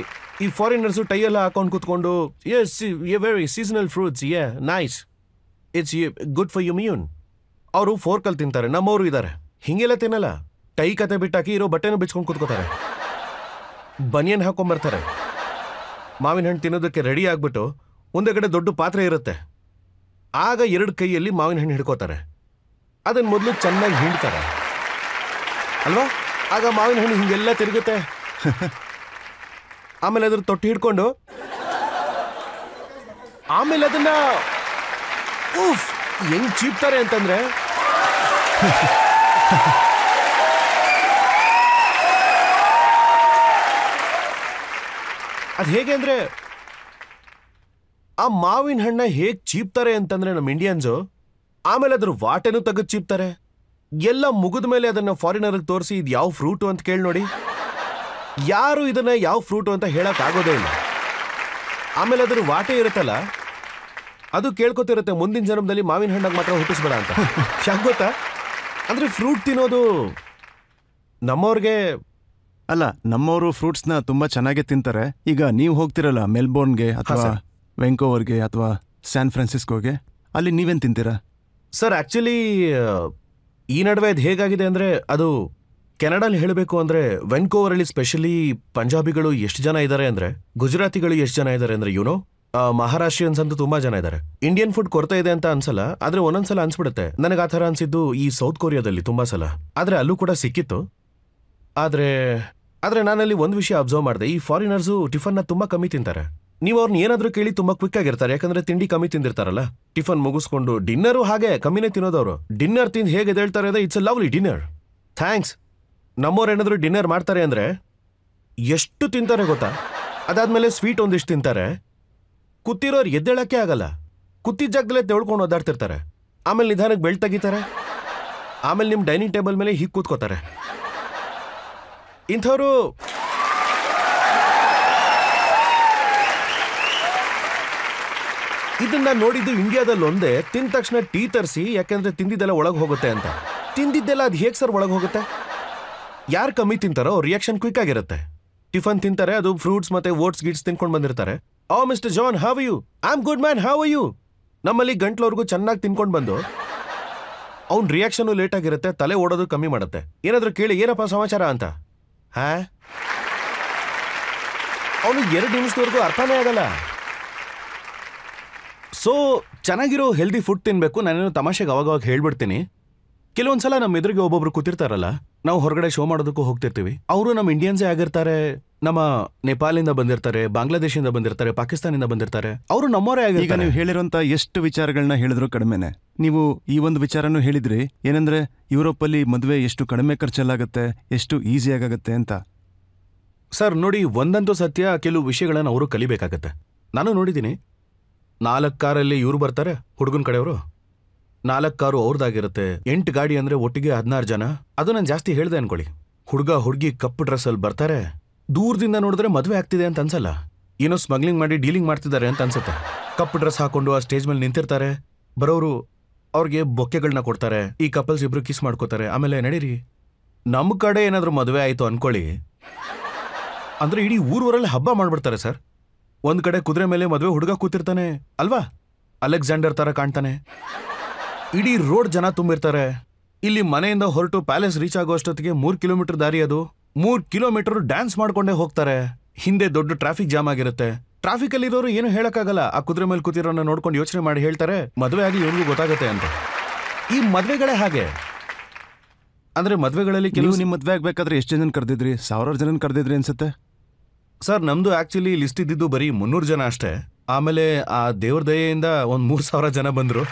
ಈ ಫಾರಿನರ್ಸು ಟೈ ಎಲ್ಲ ಹಾಕೊಂಡು ಕೂತ್ಕೊಂಡು, yes very seasonal fruits, nice, it's good for immune. ಅವರು ಫೋರ್ಕಲ್ಲಿ ತಿಂತಾರೆ. ನಮ್ಮವರು ಇದ್ದಾರೆ ಹಿಂಗೆಲ್ಲ ತಿನ್ನಲ್ಲ. ಟೈ ಕತೆ ಬಿಟ್ಟಾಕಿ ಇರೋ ಬಟ್ಟೆನೂ ಬಿಚ್ಕೊಂಡು ಕೂತ್ಕೋತಾರೆ, ಬನಿಯನ್ ಹಾಕೊಂಬರ್ತಾರೆ. ಮಾವಿನ ಹಣ್ಣು ತಿನ್ನೋದಕ್ಕೆ ರೆಡಿ ಆಗ್ಬಿಟ್ಟು ಒಂದೇ ಕಡೆ ದೊಡ್ಡ ಪಾತ್ರೆ ಇರುತ್ತೆ, ಆಗ 2 ಕೈಯಲ್ಲಿ ಮಾವಿನ ಹಣ್ಣು ಹಿಡ್ಕೋತಾರೆ. ಅದನ್ನ ಮೊದಲು ಚೆನ್ನಾಗಿ ಹಿಂಡ್ತಾರೆ ಅಲ್ವಾ? ಆಗ ಮಾವಿನ ಹಣ್ಣು ಹಿಂಗೆಲ್ಲ ತಿರುಗುತ್ತೆ. ಆಮೇಲೆ ಅದ್ರ ತೊಟ್ಟಿ ಹಿಡ್ಕೊಂಡು ಆಮೇಲೆ ಅದನ್ನ ಹೆಂಗ್ ಚೀಪ್ತಾರೆ ಅಂತಂದ್ರೆ, ಅದ್ ಹೇಗೆ ಅಂದ್ರೆ, ಆ ಮಾವಿನ ಹಣ್ಣ ಹೇಗ್ ಚೀಪ್ತಾರೆ ಅಂತಂದ್ರೆ ನಮ್ಮ ಇಂಡಿಯನ್ಸು, ಆಮೇಲೆ ಅದ್ರ ವಾಟೆನೂ ತೆಗೆದು ಚೀಪ್ತಾರೆ. ಎಲ್ಲ ಮುಗಿದ ಮೇಲೆ ಅದನ್ನ ಫಾರಿನರ್ಗೆ ತೋರಿಸಿ ಇದು ಯಾವ ಫ್ರೂಟು ಅಂತ ಕೇಳಿ ನೋಡಿ, ಯಾರು ಇದನ್ನ ಯಾವ ಫ್ರೂಟು ಅಂತ ಹೇಳಕ್ ಆಗೋದೇ ಇಲ್ಲ. ಆಮೇಲೆ ಅದ್ರ ವಾಟೆ ಇರುತ್ತಲ್ಲ, ಅದು ಕೇಳ್ಕೊತಿರುತ್ತೆ ಮುಂದಿನ ಜನ್ಮದಲ್ಲಿ ಮಾವಿನ ಹಣ್ಣಾಗ ಮಾತ್ರ ಹುಟ್ಟಿಸ್ಬೇಡ ಅಂತ. ಯಾಕೆ ಗೊತ್ತಾ? ಅಂದ್ರೆ ಫ್ರೂಟ್ ತಿನ್ನೋದು ನಮ್ಮವ್ರಿಗೆ ಅಲ್ಲ, ನಮ್ಮವರು ಫ್ರೂಟ್ಸ್ನ ತುಂಬಾ ಚೆನ್ನಾಗೇ ತಿಂತಾರೆ. ಈಗ ನೀವು ಹೋಗ್ತಿರಲ್ಲ ಮೆಲ್ಬೋರ್ನ್ಗೆ ಅಥವಾ ವೆಂಕೋವರ್ಗೆ ಅಥವಾ ಸ್ಯಾನ್ ಫ್ರಾನ್ಸಿಸ್ಕೋಗೆ, ಅಲ್ಲಿ ನೀವೇನ್ ತಿಂತೀರಾ? ಸರ್, ಆಕ್ಚುಲಿ ಈ ನಡುವೆ ಇದು ಹೇಗಾಗಿದೆ ಅಂದ್ರೆ, ಅದು ಕೆನಡಾಲಿ ಹೇಳಬೇಕು ಅಂದ್ರೆ ವೆನ್ಕೋವರಲ್ಲಿ ಸ್ಪೆಷಲಿ ಪಂಜಾಬಿಗಳು ಎಷ್ಟು ಜನ ಇದ್ದಾರೆ ಅಂದ್ರೆ, ಗುಜರಾತಿಗಳು ಎಷ್ಟು ಜನ ಇದ್ದಾರೆ ಅಂದ್ರೆ, ಮಹಾರಾಷ್ಟ್ರಿಯನ್ಸ್ ಅಂತೂ ತುಂಬಾ ಜನ ಇದ್ದಾರೆ. ಇಂಡಿಯನ್ ಫುಡ್ ಕೊರತೆ ಇದೆ ಅಂತ ಅನ್ಸಲ್ಲ, ಆದ್ರೆ ಒಂದೊಂದ್ಸಲ ಅನ್ಸ್ಬಿಡುತ್ತೆ. ನನಗೆ ಆ ಥರ ಅನ್ಸಿದ್ದು ಈ ಸೌತ್ ಕೊರಿಯಾದಲ್ಲಿ ತುಂಬಾ ಸಲ, ಆದ್ರೆ ಅಲ್ಲೂ ಕೂಡ ಸಿಕ್ಕಿತ್ತು. ಆದ್ರೆ ನಾನಲ್ಲಿ ಒಂದು ವಿಷಯ ಅಬ್ಸರ್ವ್ ಮಾಡಿದೆ, ಈ ಫಾರಿನರ್ಸು ಟಿಫನ್ನ ತುಂಬಾ ಕಮ್ಮಿ ತಿಂತಾರೆ. ನೀವು ಅವ್ರನ್ನ ಏನಾದ್ರೂ ಕೇಳಿ ತುಂಬಾ ಕ್ವಿಕ್ ಆಗಿರ್ತಾರೆ, ಯಾಕಂದ್ರೆ ತಿಂಡಿ ಕಮ್ಮಿ ತಿಂದಿರ್ತಾರಲ್ಲ. ಟಿಫನ್ ಮುಗಿಸ್ಕೊಂಡು ಡಿನ್ನರು ಹಾಗೆ ಕಮ್ಮಿನೇ ತಿನ್ನೋದವ್ರು. ಡಿನ್ನರ್ ತಿಂದು ಹೇಗೆ ಹೇಳ್ತಾರೆ ಅಂದ್ರೆ, it's a lovely dinner, thanks. ನಮ್ಮವ್ರು ಏನಾದ್ರು ಡಿನ್ನರ್ ಮಾಡ್ತಾರೆ ಅಂದ್ರೆ ಎಷ್ಟು ತಿಂತಾರೆ ಗೊತ್ತಾ? ಅದಾದ್ಮೇಲೆ ಸ್ವೀಟ್ ಒಂದಿಷ್ಟು ತಿಂತಾರೆ, ಕೂತಿರೋರು ಎದ್ದೇಳಕ್ಕೆ ಆಗಲ್ಲ, ಕೂತಿದ್ದ ಜಾಗದಲ್ಲೇ ತೆಳ್ಕೊಂಡು ಓದಾಡ್ತಿರ್ತಾರೆ. ಆಮೇಲೆ ನಿಧಾನಕ್ಕೆ ಬೆಲ್ಟ್ ತೆಗಿತಾರೆ, ಆಮೇಲೆ ನಿಮ್ಮ ಡೈನಿಂಗ್ ಟೇಬಲ್ ಮೇಲೆ ಹೀಗೆ ಕೂತ್ಕೋತಾರೆ. ಇಂಥವ್ರು ಇದನ್ನ ನೋಡಿದ್ದು ಇಂಡಿಯಾದಲ್ಲಿ ಒಂದೇ. ತಿಂದ ತಕ್ಷಣ ಟೀ ತರಿಸಿ, ಯಾಕಂದ್ರೆ ತಿಂದಿದ್ದೆಲ್ಲ ಒಳಗೆ ಹೋಗುತ್ತೆ ಅಂತ. ತಿಂದಿದ್ದೆಲ್ಲ ಅದು ಹೇಗೆ ಸರ್ ಒಳಗೆ ಹೋಗುತ್ತೆ? ಯಾರು ಕಮ್ಮಿ ತಿಂತಾರೋ ರಿಯಾಕ್ಷನ್ ಕ್ವಿಕ್ ಆಗಿರುತ್ತೆ. ಟಿಫನ್ ತಿಂತಾರೆ, ಅದು ಫ್ರೂಟ್ಸ್ ಮತ್ತೆ ಓಟ್ಸ್ ಗಿಟ್ಸ್ ತಿನ್ಕೊಂಡು ಬಂದಿರ್ತಾರೆ. Oh mister John, how are you? I am good man, how are you? ನಮ್ಮಲ್ಲಿ ಗಂಟ್ಲವರೆಗೂ ಚೆನ್ನಾಗಿ ತಿನ್ಕೊಂಡು ಬಂದು ಅವ್ನ ರಿಯಾಕ್ಷನ್ ಲೇಟ್ ಆಗಿರುತ್ತೆ, ತಲೆ ಓಡೋದು ಕಮ್ಮಿ ಮಾಡುತ್ತೆ. ಏನಾದ್ರೂ ಕೇಳಿ ಏನಪ್ಪ ಸಮಾಚಾರ ಅಂತ, ಅವನು 2 ನಿಮಿಷದವರೆಗೂ ಅರ್ಥನೇ ಆಗಲ್ಲ. ಸೊ ಚೆನ್ನಾಗಿರೋ ಹೆಲ್ದಿ ಫುಡ್ ತಿನ್ಬೇಕು. ನಾನೇನು ತಮಾಷೆಗೆ ಅವಾಗ ಹೇಳ್ಬಿಡ್ತೀನಿ. ಕೆಲವೊಂದ್ಸಲ ನಮ್ಮ ಎದುರಿಗೆ ಒಬ್ಬೊಬ್ರು ಕೂತಿರ್ತಾರಲ್ಲ, ನಾವು ಹೊರಗಡೆ ಶೋ ಮಾಡೋದಕ್ಕೂ ಹೋಗ್ತಿರ್ತೀವಿ. ಅವರು ನಮ್ಮ ಇಂಡಿಯನ್ಸೇ ಆಗಿರ್ತಾರೆ, ನಮ್ಮ ನೇಪಾಳಿಂದ ಬಂದಿರ್ತಾರೆ, ಬಾಂಗ್ಲಾದೇಶಿಂದ ಬಂದಿರ್ತಾರೆ, ಪಾಕಿಸ್ತಾನಿಂದ ಬಂದಿರ್ತಾರೆ. ಅವರು ನಮ್ಮವರೇ ಆಗಿರ್ತಾರೆ. ಈಗ ನೀವು ಹೇಳಿರೋಂಥ ಎಷ್ಟು ವಿಚಾರಗಳನ್ನ ಹೇಳಿದ್ರು ಕಡಿಮೆನೆ. ನೀವು ಈ ಒಂದು ವಿಚಾರನೂ ಹೇಳಿದ್ರಿ, ಏನಂದ್ರೆ ಯುರೋಪಲ್ಲಿ ಮದುವೆ ಎಷ್ಟು ಕಡಿಮೆ ಖರ್ಚಲ್ಲಾಗತ್ತೆ, ಎಷ್ಟು ಈಸಿಯಾಗತ್ತೆ ಅಂತ. ಸರ್ ನೋಡಿ, ಒಂದಂತೂ ಸತ್ಯ, ಕೆಲವು ವಿಷಯಗಳನ್ನ ಅವರು ಕಲಿಬೇಕಾಗತ್ತೆ. ನಾನು ನೋಡಿದ್ದೀನಿ, 4 ಕಾರಲ್ಲಿ ಇವ್ರು ಬರ್ತಾರೆ, ಹುಡುಗನ ಕಡೆಯವರು, 4 ಕಾರು ಅವ್ರದ್ದಾಗಿರುತ್ತೆ. 8 ಗಾಡಿ ಅಂದ್ರೆ ಒಟ್ಟಿಗೆ 16 ಜನ. ಅದು ನಾನು ಜಾಸ್ತಿ ಹೇಳ್ದೆ ಅನ್ಕೊಳ್ಳಿ. ಹುಡುಗ ಹುಡುಗಿ ಕಪ್ಪು ಡ್ರೆಸ್ಸಲ್ಲಿ ಬರ್ತಾರೆ. ದೂರದಿಂದ ನೋಡಿದ್ರೆ ಮದುವೆ ಆಗ್ತಿದೆ ಅಂತ ಅನ್ಸಲ್ಲ, ಏನೋ ಸ್ಮಗ್ಲಿಂಗ್ ಮಾಡಿ ಡೀಲಿಂಗ್ ಮಾಡ್ತಿದ್ದಾರೆ ಅಂತ ಅನ್ಸುತ್ತೆ. ಕಪ್ಪು ಡ್ರೆಸ್ ಹಾಕೊಂಡು ಆ ಸ್ಟೇಜ್ ಮೇಲೆ ನಿಂತಿರ್ತಾರೆ. ಬರೋರು ಅವ್ರಿಗೆ ಬೊಕ್ಕೆಗಳನ್ನ ಕೊಡ್ತಾರೆ. ಈ ಕಪಲ್ಸ್ ಇಬ್ರು ಕಿಸ್ ಮಾಡ್ಕೋತಾರೆ. ಆಮೇಲೆ ನಡೀರಿ, ನಮ್ಮ ಕಡೆ ಏನಾದರೂ ಮದುವೆ ಆಯಿತು ಅನ್ಕೊಳ್ಳಿ ಅಂದ್ರೆ ಇಡೀ ಊರಲ್ಲಿ ಹಬ್ಬ ಮಾಡ್ಬಿಡ್ತಾರೆ ಸರ್. ಒಂದ್ ಕಡೆ ಕುದುರೆ ಮೇಲೆ ಮದುವೆ ಹುಡುಗ ಕೂತಿರ್ತಾನೆ ಅಲ್ವಾ, ಅಲೆಕ್ಸಾಂಡರ್ ತರ ಕಾಣ್ತಾನೆ. ಇಡೀ ರೋಡ್ ಜನ ತುಂಬಿರ್ತಾರೆ. ಇಲ್ಲಿ ಮನೆಯಿಂದ ಹೊರಟು ಪ್ಯಾಲೇಸ್ ರೀಚ್ ಆಗೋ ಅಷ್ಟೊತ್ತಿಗೆ 3 ಕಿಲೋಮೀಟರ್ ದಾರಿ ಅದು. 3 ಕಿಲೋಮೀಟರ್ ಡ್ಯಾನ್ಸ್ ಮಾಡ್ಕೊಂಡೇ ಹೋಗ್ತಾರೆ. ಹಿಂದೆ ದೊಡ್ಡ ಟ್ರಾಫಿಕ್ ಜಾಮ್ ಆಗಿರುತ್ತೆ. ಟ್ರಾಫಿಕ್ ಅಲ್ಲಿ ಇರೋರು ಏನು ಹೇಳಕ್ಕಾಗಲ್ಲ. ಆ ಕುದುರೆ ಮೇಲೆ ಕೂತಿರೋನ್ನ ನೋಡ್ಕೊಂಡು ಯೋಚನೆ ಮಾಡಿ ಹೇಳ್ತಾರೆ ಮದುವೆ ಆಗಿ ಇವನಿಗೂ ಗೊತ್ತಾಗುತ್ತೆ ಅಂತ. ಈ ಮದ್ವೆಗಳೇ ಹಾಗೆ. ಅಂದ್ರೆ ಮದ್ವೆಗಳಲ್ಲಿ ನೀವು ನಿಮ್ಮ ಮದ್ವೆ ಆಗ್ಬೇಕಾದ್ರೆ ಎಷ್ಟು ಜನ ಕರೆದಿದ್ರಿ? 1000 ಜನ ಕರೆದಿದ್ರಿ ಅನ್ಸುತ್ತೆ. ಸರ್ ನಮ್ದು ಆಕ್ಚುಲಿ ಲಿಸ್ಟ್ ಇದ್ದಿದ್ದು ಬರೀ 300 ಜನ ಅಷ್ಟೇ. ಆಮೇಲೆ ಆ ದೇವ್ರ ದಯೆಯಿಂದ ಒಂದ್ 3000 ಜನ ಬಂದ್ರು.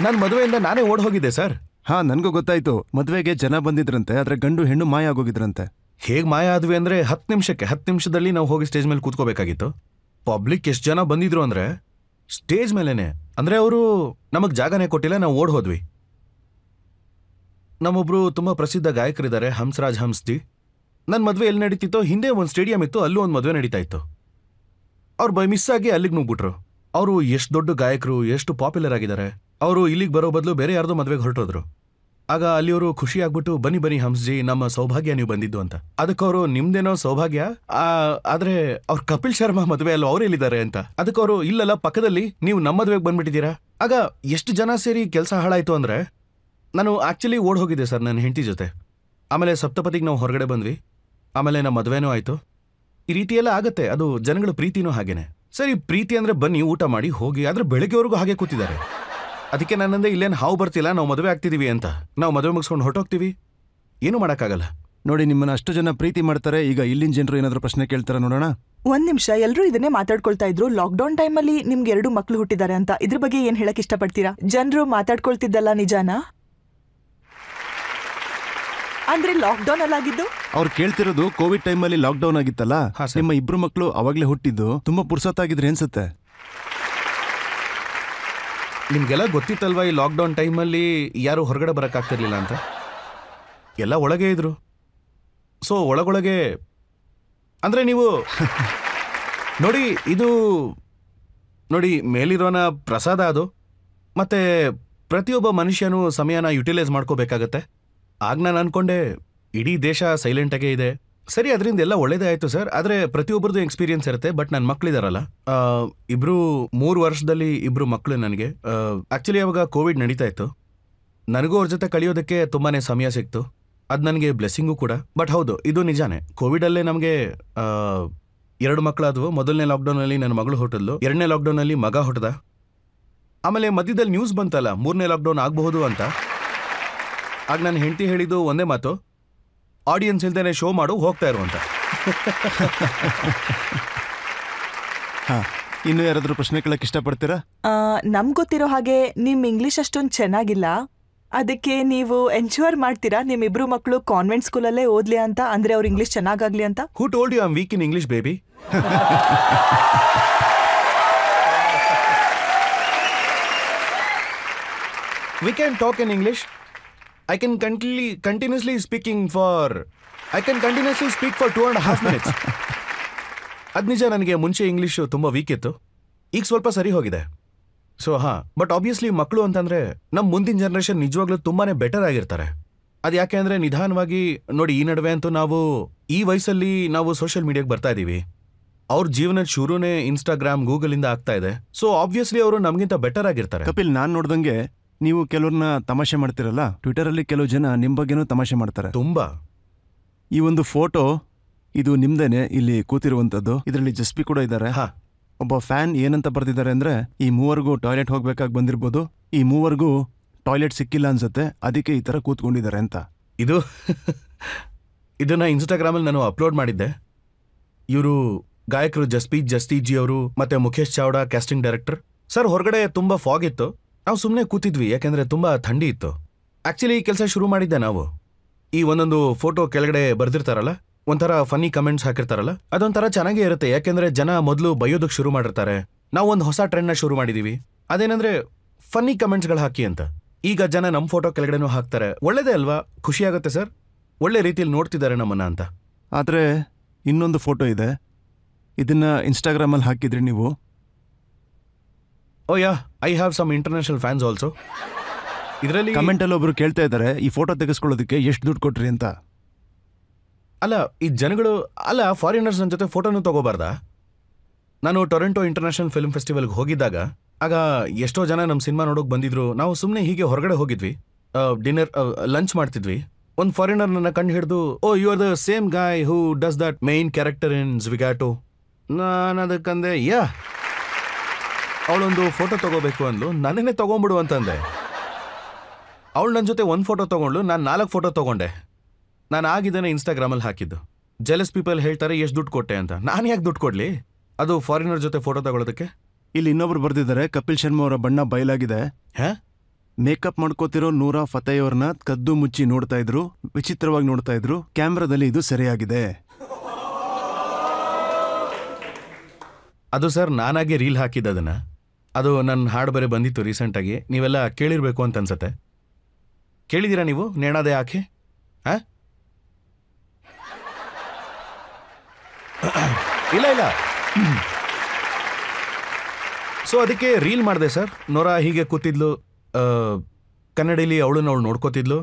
ನನ್ನ ಮದುವೆಯಿಂದ ನಾನೇ ಓಡ್ ಹೋಗಿದ್ದೆ ಸರ್. ಹಾ, ನನ್ಗೂ ಗೊತ್ತಾಯ್ತು. ಮದ್ವೆಗೆ ಜನ ಬಂದಿದ್ರಂತೆ, ಆದ್ರೆ ಗಂಡು ಹೆಣ್ಣು ಮಾಯ ಆಗೋಗಿದ್ರಂತೆ. ಹೇಗ್ ಮಾಯ ಆದ್ವಿ ಅಂದ್ರೆ 10 ನಿಮಿಷದಲ್ಲಿ ನಾವು ಹೋಗಿ ಸ್ಟೇಜ್ ಮೇಲೆ ಕೂತ್ಕೋಬೇಕಾಗಿತ್ತು. ಪಬ್ಲಿಕ್ ಎಷ್ಟು ಜನ ಬಂದಿದ್ರು ಅಂದ್ರೆ ಸ್ಟೇಜ್ ಮೇಲೇನೆ. ಅಂದ್ರೆ ಅವರು ನಮಗ್ ಜಾಗನೇ ಕೊಟ್ಟಿಲ್ಲ, ನಾವು ಓಡ್ ಹೋದ್ವಿ. ನಮ್ಮೊಬ್ರು ತುಂಬಾ ಪ್ರಸಿದ್ಧ ಗಾಯಕರಿದ್ದಾರೆ, ಹಂಸರಾಜ್ ಹಂಸ್ದಿ. ನನ್ನ ಮದ್ವೆ ಎಲ್ಲಿ ನಡೀತಿತ್ತೋ ಹಿಂದೆ ಒಂದು ಸ್ಟೇಡಿಯಂ ಇತ್ತು, ಅಲ್ಲೂ ಒಂದು ಮದುವೆ ನಡೀತಾ ಇತ್ತು. ಅವ್ರು ಬೈ ಮಿಸ್ ಆಗಿ ಅಲ್ಲಿಗೆ ನುಗ್ಬಿಟ್ರು. ಅವರು ಎಷ್ಟು ದೊಡ್ಡ ಗಾಯಕರು, ಎಷ್ಟು ಪಾಪ್ಯುಲರ್ ಆಗಿದ್ದಾರೆ. ಅವರು ಇಲ್ಲಿಗೆ ಬರೋ ಬದಲು ಬೇರೆ ಯಾರ್ದೋ ಮದ್ವೆಗೆ ಹೊರಟೋದ್ರು. ಆಗ ಅಲ್ಲಿಯವರು ಖುಷಿ ಆಗ್ಬಿಟ್ಟು ಬನ್ನಿ ಬನ್ನಿ ಹಂಸ್ಜಿ, ನಮ್ಮ ಸೌಭಾಗ್ಯ ನೀವು ಬಂದಿದ್ದು ಅಂತ. ಅದಕ್ಕೆ ಅವರು ನಿಮ್ದೇನೋ ಸೌಭಾಗ್ಯ, ಆದ್ರೆ ಅವ್ರ ಕಪಿಲ್ ಶರ್ಮಾ ಮದುವೆ ಅಲ್ಲ, ಅವ್ರು ಎಲ್ಲಿದ್ದಾರೆ ಅಂತ. ಅದಕ್ಕೆ ಅವರು ಇಲ್ಲಲ್ಲ ಪಕ್ಕದಲ್ಲಿ, ನೀವು ನಮ್ಮ ಮದುವೆಗೆ ಬಂದ್ಬಿಟ್ಟಿದ್ದೀರಾ. ಆಗ ಎಷ್ಟು ಜನ ಸೇರಿ ಕೆಲಸ ಹಾಳಾಯ್ತು ಅಂದ್ರೆ ನಾನು ಆಕ್ಚುಲಿ ಓಡ್ ಹೋಗಿದ್ದೆ ಸರ್ ನನ್ನ ಹೆಂಡತಿ ಜೊತೆ. ಆಮೇಲೆ ಸಪ್ತಪತಿಗೆ ನಾವು ಹೊರಗಡೆ ಬಂದ್ವಿ. ಆಮೇಲೆ ನಮ್ಮ ಮದುವೆನೂ ಆಯ್ತು. ಈ ರೀತಿ ಎಲ್ಲ ಆಗತ್ತೆ. ಅದು ಜನಗಳ ಪ್ರೀತಿನೂ ಹಾಗೇನೆ. ಸರಿ, ಪ್ರೀತಿ ಅಂದ್ರೆ ಬನ್ನಿ ಊಟ ಮಾಡಿ ಹೋಗಿ. ಆದ್ರೆ ಬೆಳಗ್ಗೆವರೆಗೂ ಹಾಗೆ ಕೂತಿದ್ದಾರೆ. ಅದಕ್ಕೆ ನನ್ನಂದೆ ಇಲ್ಲೇನು ಹಾವು ಬರ್ತಿಲ್ಲ, ನಾವು ಮದುವೆ ಆಗ್ತಿದೀವಿ ಅಂತ. ನಾವು ಮದುವೆ ಮುಗಿಸ್ಕೊಂಡು ಹೊರಟೋಗ್ತೀವಿ, ಏನು ಮಾಡೋಕ್ಕಾಗಲ್ಲ. ನೋಡಿ, ನಿಮ್ಮನ್ನ ಅಷ್ಟು ಜನ ಪ್ರೀತಿ ಮಾಡ್ತಾರೆ. ಈಗ ಇಲ್ಲಿನ ಜನರು ಏನಾದ್ರು ಪ್ರಶ್ನೆ ಕೇಳ್ತಾರ ನೋಡೋಣ. ಒಂದ್ ನಿಮಿಷ, ಎಲ್ಲರೂ ಇದನ್ನೇ ಮಾತಾಡ್ಕೊಳ್ತಾ ಇದ್ರು. ಲಾಕ್ಡೌನ್ ಟೈಮಲ್ಲಿ ನಿಮ್ಗೆ 2 ಮಕ್ಳು ಹುಟ್ಟಿದ್ದಾರೆ ಅಂತ. ಇದ್ರ ಬಗ್ಗೆ ಏನ್ ಹೇಳಕ್ ಇಷ್ಟಪಡ್ತೀರಾ? ಜನರು ಮಾತಾಡ್ಕೊಳ್ತಿದ್ದಲ್ಲ ನಿಜಾನಾ? ಅಂದ್ರೆ ಲಾಕ್ಡೌನ್ ಅಲ್ಲಾಗಿದ್ದು? ಅವ್ರು ಕೇಳ್ತಿರೋದು ಕೋವಿಡ್ ಟೈಮಲ್ಲಿ ಲಾಕ್ಡೌನ್ ಆಗಿತ್ತಲ್ಲ, ನಿಮ್ಮ 2 ಮಕ್ಕಳು ಅವಾಗ್ಲೇ ಹುಟ್ಟಿದ್ದು. ತುಂಬಾ ಪುರ್ಸೊತ್ತಾಗಿದ್ರೆ ಅನ್ಸುತ್ತೆ. ನಿಮ್ಗೆಲ್ಲ ಗೊತ್ತಿತ್ತಲ್ವಾ ಈ ಲಾಕ್ಡೌನ್ ಟೈಮಲ್ಲಿ ಯಾರು ಹೊರಗಡೆ ಬರೋಕ್ಕಾಗ್ತಿರ್ಲಿಲ್ಲ ಅಂತ. ಎಲ್ಲ ಒಳಗೆ ಇದ್ರು. ಸೊ ಒಳಗೊಳಗೆ ಅಂದ್ರೆ ನೀವು ನೋಡಿ, ಇದು ನೋಡಿ ಮೇಲಿರೋನ ಪ್ರಸಾದ ಅದು. ಮತ್ತೆ ಪ್ರತಿಯೊಬ್ಬ ಮನುಷ್ಯನೂ ಸಮಯನ ಯುಟಿಲೈಸ್ ಮಾಡ್ಕೋಬೇಕಾಗತ್ತೆ. ಆಗ ನಾನು ಅನ್ಕೊಂಡೆ ಇಡೀ ದೇಶ ಸೈಲೆಂಟಾಗೇ ಇದೆ. ಸರಿ, ಅದರಿಂದ ಎಲ್ಲ ಒಳ್ಳೇದೇ ಆಯ್ತು ಸರ್. ಆದ್ರೆ ಪ್ರತಿಯೊಬ್ಬರದ್ದು ಎಕ್ಸ್ಪೀರಿಯನ್ಸ್ ಇರುತ್ತೆ. ಬಟ್ ನನ್ನ ಮಕ್ಳಿದಾರಲ್ಲ, 3 ವರ್ಷದಲ್ಲಿ 2 ಮಕ್ಕಳು ನನಗೆ. ಆಕ್ಚುಲಿ ಅವಾಗ ಕೋವಿಡ್ ನಡೀತಾ ಇತ್ತು. ನನಗೂ ಅವ್ರ ಜೊತೆ ಕಳಿಯೋದಕ್ಕೆ ತುಂಬಾನೇ ಸಮಯ ಸಿಕ್ತು. ಅದು ನನಗೆ ಬ್ಲೆಸ್ಸಿಂಗು ಕೂಡ. ಬಟ್ ಹೌದು, ಇದು ನಿಜಾನೇ. ಕೋವಿಡಲ್ಲೇ ನಮಗೆ 2 ಮಕ್ಕಳಾದವು. ಮೊದಲನೇ ಲಾಕ್ಡೌನಲ್ಲಿ ನನ್ನ ಮಗಳು ಹುಟ್ಟಿದ್ಲು, 2ನೇ ಲಾಕ್ಡೌನಲ್ಲಿ ಮಗ ಹುಟ್ಟದ. ಆಮೇಲೆ ಮಧ್ಯದಲ್ಲಿ ನ್ಯೂಸ್ ಬಂತಲ್ಲ 3ನೇ ಲಾಕ್ಡೌನ್ ಆಗಬಹುದು ಅಂತ. ಆಗ ನನ್ನ ಹೆಂಡತಿ ಹೇಳಿದ್ದು ಒಂದೇ ಮಾತು, ಆಡಿಯನ್ಸ್ ಇಲ್ದೇನೆ ಶೋ ಮಾಡು, ಹೋಗ್ತಾ ಇರು ಅಂತ. ಇನ್ನು ಯಾರಾದ್ರೂ ಪ್ರಶ್ನೆ ಕೇಳಕ್ ಇಷ್ಟಪಡ್ತೀರಾ? ನಮ್ಗೆ ಗೊತ್ತಿರೋ ಹಾಗೆ ನಿಮ್ ಇಂಗ್ಲಿಷ್ ಅಷ್ಟೊಂದು ಚೆನ್ನಾಗಿಲ್ಲ. ಅದಕ್ಕೆ ನೀವು ಎನ್ಶೂರ್ ಮಾಡ್ತೀರಾ ನಿಮ್ 2 ಮಕ್ಕಳು ಕಾನ್ವೆಂಟ್ ಸ್ಕೂಲಲ್ಲೇ ಓದ್ಲಿ ಅಂತ? ಅಂದ್ರೆ ಅವ್ರ ಇಂಗ್ಲಿಷ್ ಚೆನ್ನಾಗಾಗ್ಲಿ ಅಂತ. Who told you I am weak in English baby? We can talk in English. I can continuously speak for 2.5 minutes. ಅದು ನಿಜ, ನನಗೆ ಮುಂಚೆ ಇಂಗ್ಲೀಷು ತುಂಬ ವೀಕ್ ಇತ್ತು. ಈಗ ಸ್ವಲ್ಪ ಸರಿ ಹೋಗಿದೆ. ಸೊ ಬಟ್ ಆಬ್ವಿಯಸ್ಲಿ ಮಕ್ಕಳು ಅಂತಂದ್ರೆ ನಮ್ಮ ಮುಂದಿನ ಜನರೇಷನ್ ನಿಜವಾಗ್ಲೂ ತುಂಬಾನೇ ಬೆಟರ್ ಆಗಿರ್ತಾರೆ. ಅದು ಯಾಕೆ ಅಂದ್ರೆ ನಿಧಾನವಾಗಿ ನೋಡಿ, ಈ ನಡುವೆ ಅಂತೂ ನಾವು ಈ ವಯಸ್ಸಲ್ಲಿ ನಾವು ಸೋಷಿಯಲ್ ಮೀಡಿಯಾಗೆ ಬರ್ತಾ ಇದೀವಿ. ಅವ್ರ ಜೀವನದ ಶುರುನೇ ಇನ್ಸ್ಟಾಗ್ರಾಮ್, ಗೂಗಲ್ ಇಂದ ಆಗ್ತಾ ಇದೆ. ಸೊ ಆಬ್ವಿಯಸ್ಲಿ ಅವರು ನಮಗಿಂತ ಬೆಟರ್ ಆಗಿರ್ತಾರೆ. ಕಪಿಲ್, ನಾನ್ ನೋಡ್ದಂಗೆ ನೀವು ಕೆಲವ್ರನ್ನ ತಮಾಷೆ ಮಾಡ್ತಿರಲ್ಲ, ಟ್ವಿಟರ್ ಅಲ್ಲಿ ಕೆಲವು ಜನ ನಿಮ್ ಬಗ್ಗೆನೂ ತಮಾಷೆ ಮಾಡ್ತಾರೆ ತುಂಬಾ. ಈ ಒಂದು ಫೋಟೋ ಇದು ನಿಮ್ದೇನೆ ಇಲ್ಲಿ ಕೂತಿರುವಂತದ್ದು. ಇದರಲ್ಲಿ ಜಸ್ಪಿ ಕೂಡ ಇದ್ದಾರೆ. ಒಬ್ಬ ಫ್ಯಾನ್ ಏನಂತ ಬರ್ದಿದ್ದಾರೆ ಅಂದ್ರೆ, ಈ 3 ಟಾಯ್ಲೆಟ್ ಹೋಗ್ಬೇಕಾಗಿ ಬಂದಿರ್ಬೋದು, ಈ 3 ಟಾಯ್ಲೆಟ್ ಸಿಕ್ಕಿಲ್ಲ ಅನ್ಸುತ್ತೆ, ಅದಕ್ಕೆ ಈ ತರ ಕೂತ್ಕೊಂಡಿದ್ದಾರೆ ಅಂತ. ಇದನ್ನ ಇನ್ಸ್ಟಾಗ್ರಾಮಲ್ಲಿ ನಾನು ಅಪ್ಲೋಡ್ ಮಾಡಿದ್ದೆ. ಇವರು ಗಾಯಕರು ಜಸ್ತಿ ಅವರು, ಮತ್ತೆ Mukesh Chavda casting director. Sir ಹೊರಗಡೆ ತುಂಬಾ ಫಾಗ್ ಇತ್ತು, ನಾವು ಸುಮ್ಮನೆ ಕೂತಿದ್ವಿ ಯಾಕೆಂದ್ರೆ ತುಂಬಾ ಥಂಡಿ ಇತ್ತು. ಆಕ್ಚುಲಿ ಈ ಕೆಲಸ ಶುರು ಮಾಡಿದ್ದೆ ನಾವು. ಈ ಒಂದೊಂದು ಫೋಟೋ ಕೆಳಗಡೆ ಬರ್ದಿರ್ತಾರಲ್ಲ, ಒಂಥರ ಫನ್ನಿ ಕಮೆಂಟ್ಸ್ ಹಾಕಿರ್ತಾರಲ್ಲ, ಅದೊಂಥರ ಚೆನ್ನಾಗೇ ಇರುತ್ತೆ. ಯಾಕೆಂದ್ರೆ ಜನ ಮೊದಲು ಬೈಯೋದಕ್ಕೆ ಶುರು ಮಾಡಿರ್ತಾರೆ. ನಾವು ಒಂದು ಹೊಸ ಟ್ರೆಂಡ್ನ ಶುರು ಮಾಡಿದೀವಿ, ಅದೇನಂದ್ರೆ ಫನ್ನಿ ಕಮೆಂಟ್ಸ್ಗಳು ಹಾಕಿ ಅಂತ. ಈಗ ಜನ ನಮ್ಮ ಫೋಟೋ ಕೆಳಗಡೆನೂ ಹಾಕ್ತಾರೆ. ಒಳ್ಳೇದೇ ಅಲ್ವಾ? ಖುಷಿ ಆಗುತ್ತೆ ಸರ್, ಒಳ್ಳೆ ರೀತಿಯಲ್ಲಿ ನೋಡ್ತಿದ್ದಾರೆ ನಮ್ಮನ್ನ ಅಂತ. ಆದ್ರೆ ಇನ್ನೊಂದು ಫೋಟೋ ಇದೆ, ಇದನ್ನ ಇನ್ಸ್ಟಾಗ್ರಾಮಲ್ಲಿ ಹಾಕಿದ್ರಿ ನೀವು. Oh yeah, I have some international fans also. ಇದರಲ್ಲಿ ಕಮೆಂಟಲ್ಲಿ ಒಬ್ರು ಕೇಳ್ತಾ ಇದ್ದಾರೆ, ಈ ಫೋಟೋ ತೆಗೆಸ್ಕೊಳ್ಳೋದಕ್ಕೆ ಎಷ್ಟು ದುಡ್ಡು ಕೊಟ್ರಿ ಅಂತ. ಅಲ್ಲ, ಈ ಜನಗಳು ಅಲ್ಲ, ಫಾರಿನರ್ಸ್ ನನ್ನ ಜೊತೆ ಫೋಟೋನು ತಗೋಬಾರ್ದಾ? ನಾನು ಟೊರೆಂಟೊ ಇಂಟರ್ನ್ಯಾಷನಲ್ ಫಿಲ್ಮ್ ಫೆಸ್ಟಿವಲ್ಗೆ ಹೋಗಿದ್ದಾಗ ಆಗ ಎಷ್ಟೋ ಜನ ನಮ್ಮ ಸಿನಿಮಾ ನೋಡೋಕೆ ಬಂದಿದ್ರು. ನಾವು ಸುಮ್ಮನೆ ಹೀಗೆ ಹೊರಗಡೆ ಹೋಗಿದ್ವಿ, ಡಿನ್ನರ್ ಲಂಚ್ ಮಾಡ್ತಿದ್ವಿ. ಒಂದು ಫಾರಿನರ್ ನನ್ನ ಕಂಡು ಹಿಡಿದು, oh you are the same guy who does that main character in Zwigato. ನಾನು ಅದಕ್ಕಂದೆ ಯಾ. ಅವಳೊಂದು ಫೋಟೋ ತಗೋಬೇಕು ಅಂದ್ಲು, ನನ್ನೇ ತಗೊಂಬಿಡು ಅಂತಂದೆ. ಅವಳು ನನ್ನ ಜೊತೆ ಒಂದು ಫೋಟೋ ತೊಗೊಂಡ್ಲು, ನಾನು 4 ಫೋಟೋ ತೊಗೊಂಡೆ. ನಾನು ಆಗಿದ್ದೇನೆ ಇನ್ಸ್ಟಾಗ್ರಾಮಲ್ಲಿ ಹಾಕಿದ್ದು. ಜೆಲಸ್ ಪೀಪಲ್ ಹೇಳ್ತಾರೆ ಎಷ್ಟು ದುಡ್ಡು ಕೊಟ್ಟೆ ಅಂತ. ನಾನು ಯಾಕೆ ದುಡ್ಡು ಕೊಡಲಿ ಅದು ಫಾರಿನರ್ ಜೊತೆ ಫೋಟೋ ತಗೊಳ್ಳೋದಕ್ಕೆ? ಇಲ್ಲಿ ಇನ್ನೊಬ್ರು ಬರ್ದಿದ್ದಾರೆ, ಕಪಿಲ್ ಶರ್ಮಾ ಅವರ ಬಣ್ಣ ಬಯಲಾಗಿದೆ. ಮೇಕಪ್ ಮಾಡ್ಕೋತಿರೋ ನೂರಾ ಫತೇಹ್ ಅವ್ರನ್ನ ಕದ್ದು ಮುಚ್ಚಿ ನೋಡ್ತಾ ಇದ್ರು, ವಿಚಿತ್ರವಾಗಿ ನೋಡ್ತಾ ಇದ್ರು. ಕ್ಯಾಮ್ರಾದಲ್ಲಿ ಇದು ಸರಿಯಾಗಿದೆ. ಅದು ಸರ್ ನಾನಾಗೆ ರೀಲ್ ಹಾಕಿದ್ದ ಅದನ್ನ. ಅದು ನನ್ನ ಹಾಡು ಬೇರೆ ಬಂದಿತ್ತು ರೀಸೆಂಟಾಗಿ. ನೀವೆಲ್ಲ ಕೇಳಿರ್ಬೇಕು ಅಂತ ಅನ್ಸತ್ತೆ. ಕೇಳಿದ್ದೀರಾ ನೀವು ನೇಣಾದೆ ಆಕೆ? ಇಲ್ಲ ಇಲ್ಲ. ಸೊ ಅದಕ್ಕೆ ರೀಲ್ ಮಾಡಿದೆ ಸರ್. ನೋರಾ ಹೀಗೆ ಕೂತಿದ್ಲು, ಕನ್ನಡಿಲಿ ಅವಳು ನೋಡ್ಕೋತಿದ್ಲು.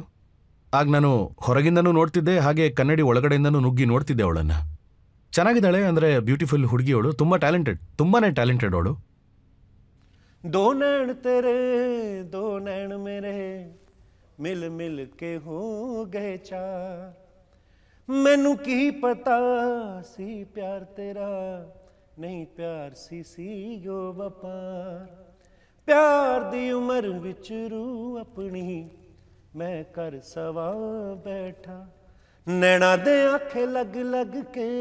ಆಗ ನಾನು ಹೊರಗಿಂದನೂ ನೋಡ್ತಿದ್ದೆ, ಹಾಗೆ ಕನ್ನಡಿ ಒಳಗಡೆಯಿಂದನೂ ನುಗ್ಗಿ ನೋಡ್ತಿದ್ದೆ ಅವಳನ್ನು. ಚೆನ್ನಾಗಿದ್ದಾಳೆ, ಅಂದರೆ ಬ್ಯೂಟಿಫುಲ್ ಹುಡುಗಿ ಅವಳು, ತುಂಬ ಟ್ಯಾಲೆಂಟೆಡ್, ತುಂಬಾನೇ ಟ್ಯಾಲೆಂಟೆಡ್ ಅವಳು. दो नैन तेरे दो नैन मेरे मिल मिल के हो गए चार, मैनू की पता सी प्यार तेरा नहीं प्यार सी यो वपार, प्यार दी उमर विच रू अपनी मैं कर सवा बैठा, नैना दे आखे लग लग के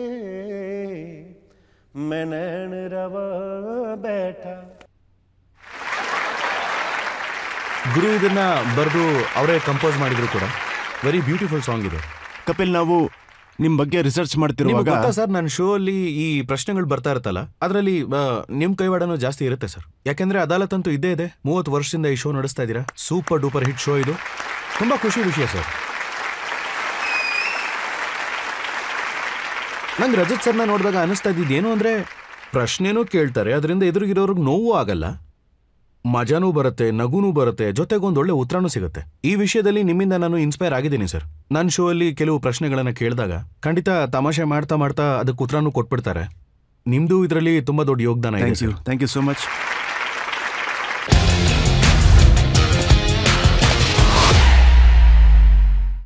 मैं नैन रवा बैठा. ಗುರು ಇದನ್ನ ಬರೆದು ಅವರೇ ಕಂಪೋಸ್ ಮಾಡಿದ್ರು ಕೂಡ. ವೆರಿ ಬ್ಯೂಟಿಫುಲ್ ಸಾಂಗ್ ಇದು. ಕಪಿಲ್, ನಾವು ನಿಮ್ ಬಗ್ಗೆ ರಿಸರ್ಚ್ ಮಾಡ್ತಿರುವಾಗ ಗೊತ್ತಾ ಸರ್, ನನ್ನ ಶೋ ಅಲ್ಲಿ ಈ ಪ್ರಶ್ನೆಗಳು ಬರ್ತಾ ಇರುತ್ತಲ್ಲ, ಅದರಲ್ಲಿ ನಿಮ್ ಕೈವಾಡನೂ ಜಾಸ್ತಿ ಇರುತ್ತೆ ಸರ್. ಯಾಕೆಂದ್ರೆ ಅದಾಲತ್ ಅಂತೂ ಇದ್ದೇ ಇದೆ. 30 ವರ್ಷದಿಂದ ಈ ಶೋ ನಡೆಸ್ತಾ ಇದ್ದೀರಾ. ಸೂಪರ್ ಡೂಪರ್ ಹಿಟ್ ಶೋ ಇದು. ತುಂಬಾ ಖುಷಿ ವಿಷಯ ಸರ್. ನಂಗೆ ರಜತ್ ಸರ್ನ ನೋಡಿದಾಗ ಅನಿಸ್ತಾ ಇದ್ದಿದ್ದೇನು ಅಂದ್ರೆ, ಪ್ರಶ್ನೆನೂ ಕೇಳ್ತಾರೆ, ಅದರಿಂದ ಎದುರಿಗಿರೋರ್ಗೆ ನೋವು ಆಗಲ್ಲ, ಮಜಾನೂ ಬರುತ್ತೆ, ನಗುನೂ ಬರುತ್ತೆ, ಜೊತೆಗೊಂದು ಒಳ್ಳೆ ಉತ್ತರನೂ ಸಿಗುತ್ತೆ. ಈ ವಿಷಯದಲ್ಲಿ ನಿಮ್ಮಿಂದ ನಾನು ಇನ್ಸ್ಪೈರ್ ಆಗಿದ್ದೀನಿ ಸರ್. ನನ್ನ ಶೋ ಅಲ್ಲಿ ಕೆಲವು ಪ್ರಶ್ನೆಗಳನ್ನ ಕೇಳಿದಾಗ ಖಂಡಿತ ತಮಾಷೆ ಮಾಡ್ತಾ ಮಾಡ್ತಾ ಅದಕ್ಕೆ ಉತ್ತರನೂ ಕೊಟ್ಬಿಡ್ತಾರೆ. ನಿಮ್ದು ಇದರಲ್ಲಿ ತುಂಬಾ ದೊಡ್ಡ ಯೋಗದಾನ ಇದೆ. Thank you so much.